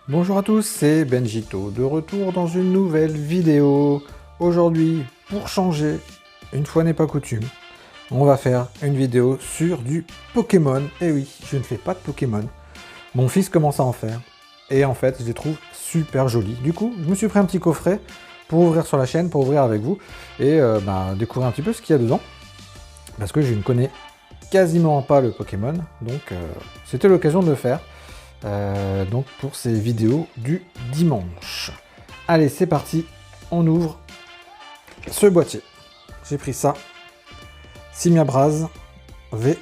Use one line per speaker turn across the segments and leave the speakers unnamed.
Bonjour à tous, c'est Benjito, de retour dans une nouvelle vidéo. Aujourd'hui, pour changer, une fois n'est pas coutume, on va faire une vidéo sur du Pokémon. Et oui, je ne fais pas de Pokémon. Mon fils commence à en faire. Et en fait, je les trouve super jolis. Du coup, je me suis pris un petit coffret pour ouvrir sur la chaîne, pour ouvrir avec vous, et découvrir un petit peu ce qu'il y a dedans. Parce que je ne connais quasiment pas le Pokémon, donc c'était l'occasion de le faire. Donc pour ces vidéos du dimanche. Allez, c'est parti, on ouvre ce boîtier. J'ai pris ça, Simiabras V.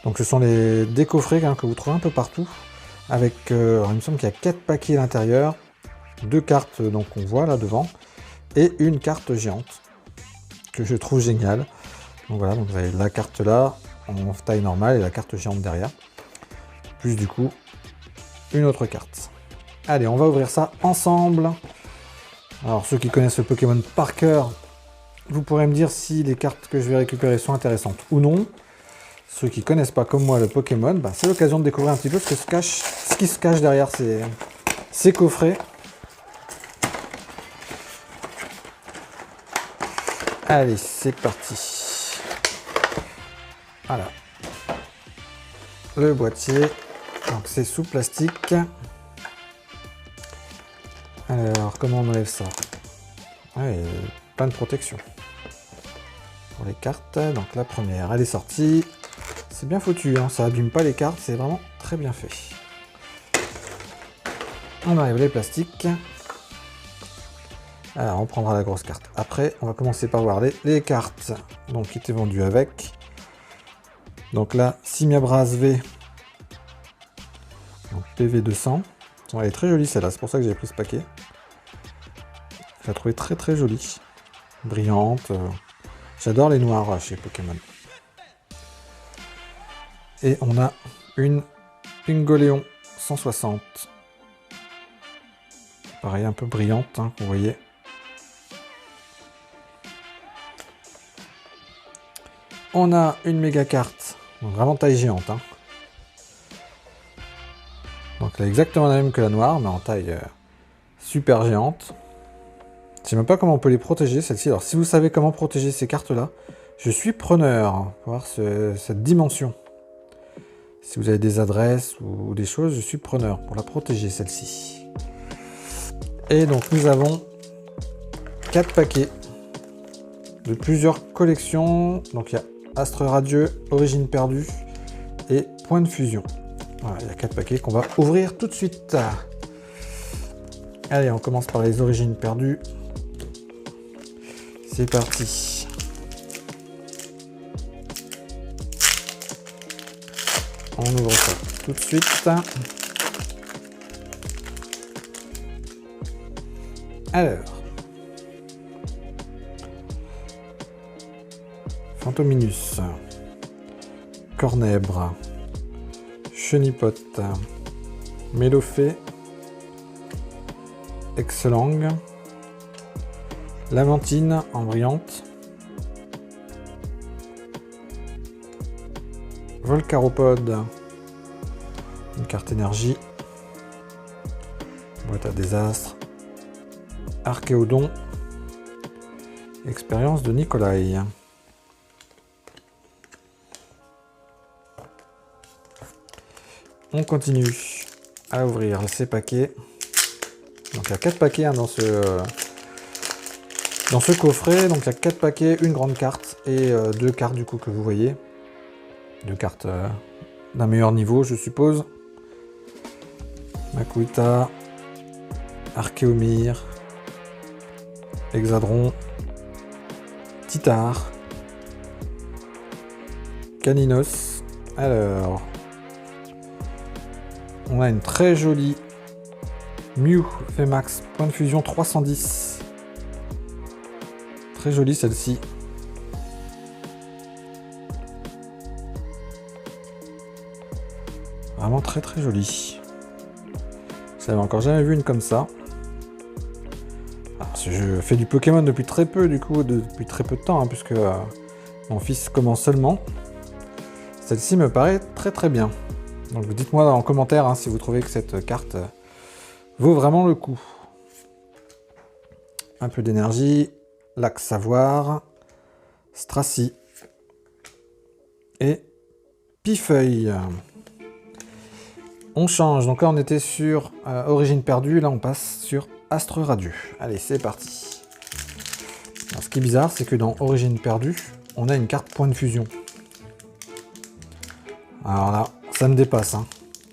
Donc ce sont les décoffrets que vous trouvez un peu partout. Avec, alors il me semble qu'il y a 4 paquets à l'intérieur, 2 cartes donc on voit là devant, et une carte géante que je trouve géniale. Donc voilà, donc vous avez la carte là en taille normale et la carte géante derrière. Plus du coup, une autre carte. Allez, on va ouvrir ça ensemble. Alors, ceux qui connaissent le Pokémon par cœur, vous pourrez me dire si les cartes que je vais récupérer sont intéressantes ou non. Ceux qui connaissent pas comme moi le Pokémon, c'est l'occasion de découvrir un petit peu ce qui se cache derrière ces coffrets. Allez, c'est parti. Voilà. Le boîtier. Donc c'est sous plastique. Alors, comment on enlève ça? Ouais, plein de protection. Pour les cartes, donc la première, elle est sortie. C'est bien foutu, hein, ça abîme pas les cartes, c'est vraiment très bien fait. On enlève les plastiques. Alors, on prendra la grosse carte. Après, on va commencer par voir les cartes donc, qui étaient vendues avec. Donc là, Simiabras V. Donc PV200. Elle est très jolie celle-là, c'est pour ça que j'ai pris ce paquet. Je la trouvais très très jolie. Brillante. J'adore les noirs chez Pokémon. Et on a une Pingoléon 160. Pareil, un peu brillante, hein, vous voyez. On a une méga carte, donc vraiment taille géante. Hein. Donc elle est exactement la même que la noire, mais en taille super géante. Je sais même pas comment on peut les protéger, celle-ci. Alors si vous savez comment protéger ces cartes-là, je suis preneur pour voir cette dimension. Si vous avez des adresses ou des choses, je suis preneur pour la protéger, celle-ci. Et donc nous avons 4 paquets de plusieurs collections. Donc il y a Astre Radieux, Origine Perdue et Point de Fusion. Voilà, il y a 4 paquets qu'on va ouvrir tout de suite. Allez, on commence par les Origines Perdues. C'est parti. On ouvre ça tout de suite. Alors. Fantominus. Cornèbre. Chenipote, Mélofée, Excelang, Lamantine en brillante, Volcaropode, une carte énergie, boîte à désastre, Archéodon, expérience de Nikolai. On continue à ouvrir ces paquets. Donc il y a 4 paquets hein, dans ce coffret. Donc il y a 4 paquets, une grande carte et 2 cartes du coup que vous voyez. 2 cartes d'un meilleur niveau je suppose. Makuita, Archéomir, Hexadron, Titar, Caninos. Alors... on a une très jolie Mew Femax, point de fusion 310. Très jolie celle-ci. Vraiment très très jolie. Je n'avais encore jamais vu une comme ça. Alors Je fais du Pokémon depuis très peu, du coup, depuis très peu de temps, hein, puisque mon fils commence seulement. Celle-ci me paraît très très bien. Donc dites-moi en commentaire hein, si vous trouvez que cette carte vaut vraiment le coup. Un peu d'énergie, Lac Savoir, Stracy et Pifeuille. On change, donc là on était sur Origine perdue, là on passe sur Astre radieux. Allez, c'est parti. Alors, ce qui est bizarre, c'est que dans Origine perdue, on a une carte point de fusion. Alors là, ça me dépasse. Hein.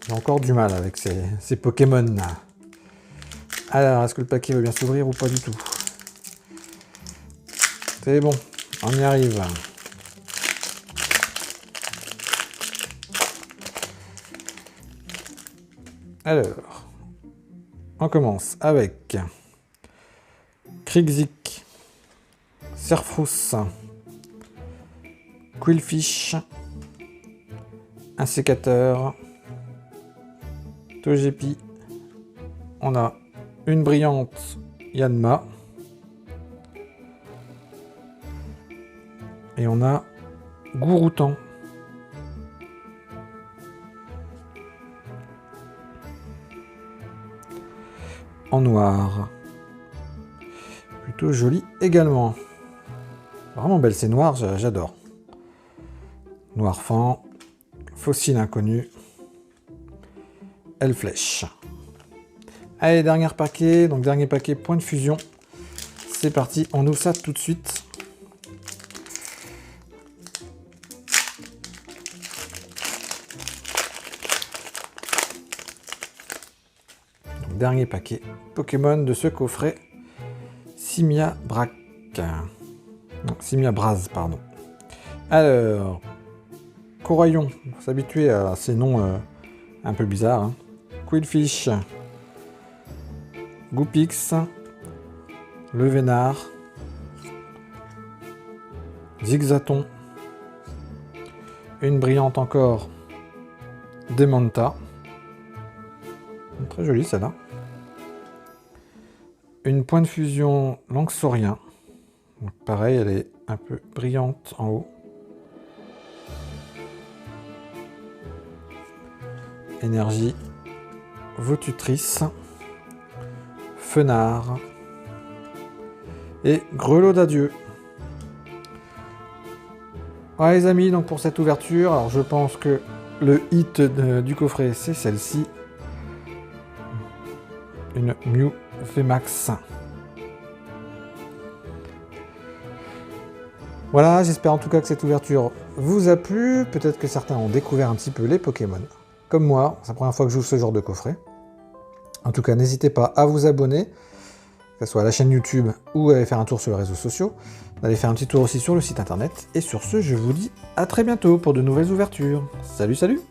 J'ai encore du mal avec ces Pokémon là. Alors, est-ce que le paquet va bien s'ouvrir ou pas du tout? C'est bon, on y arrive. Alors, on commence avec Krigzik, Serfrousse, Quillfish, un sécateur, Togepi, on a une brillante Yanma, et on a Gouroutan. En noir. Plutôt joli également. Vraiment belle, c'est noir, j'adore. Noir fan, fossile inconnu, L-Flèche. Allez, dernier paquet, donc dernier paquet point de fusion. C'est parti, on ouvre ça tout de suite. Donc, dernier paquet Pokémon de ce coffret, Simia Braque. Non, Simia Braz, pardon. Alors, Coraillon, on s'habituer à ces noms un peu bizarres. Hein. Quillfish, Goupix, Le Vénard, Zigzaton, une brillante encore, Demanta, très jolie celle-là, une point de fusion Lanxorien, donc pareil elle est un peu brillante en haut, énergie, Votutrice, Fenard et Grelot d'adieu. Voilà les amis, donc pour cette ouverture, alors je pense que le hit du coffret c'est celle-ci, une Mew VMAX. Voilà, j'espère en tout cas que cette ouverture vous a plu, peut-être que certains ont découvert un petit peu les Pokémon. Comme moi, c'est la première fois que je joue ce genre de coffret. En tout cas, n'hésitez pas à vous abonner, que ce soit à la chaîne YouTube ou à aller faire un tour sur les réseaux sociaux, d'aller faire un petit tour aussi sur le site internet. Et sur ce, je vous dis à très bientôt pour de nouvelles ouvertures. Salut, salut!